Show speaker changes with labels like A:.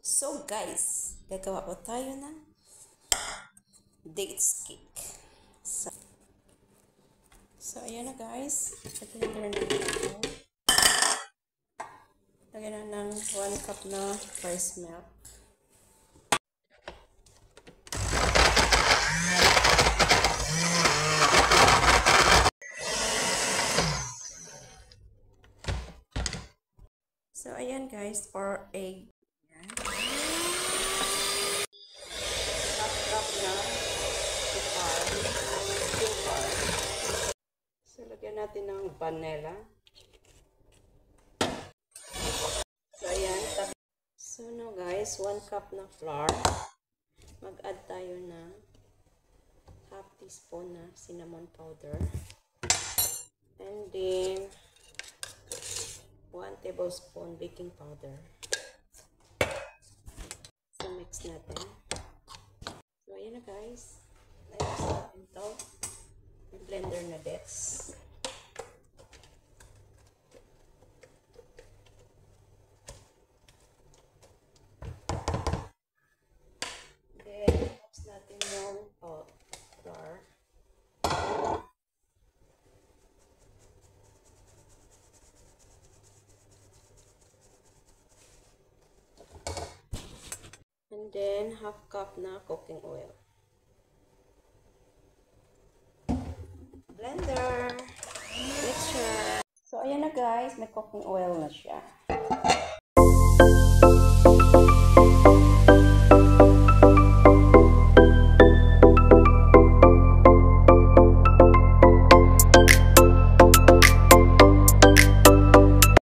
A: So guys, gagawa po tayo ng dates cake. So ayan na guys. Lagyan na ng 1 cup na rice milk. So ayan guys, for egg. So, lagyan natin ng vanilla. So, ayan. So, now guys, 1 cup na flour. Mag-add tayo ng half teaspoon na cinnamon powder. And then, 1 tablespoon baking powder. So, mix natin. So, ayan na guys. Mix natin ito. Blender na this. Then, mix natin yung flour. And then, half cup na cooking oil. Blender. Mixture. So, ayan na guys. May cooking oil na siya.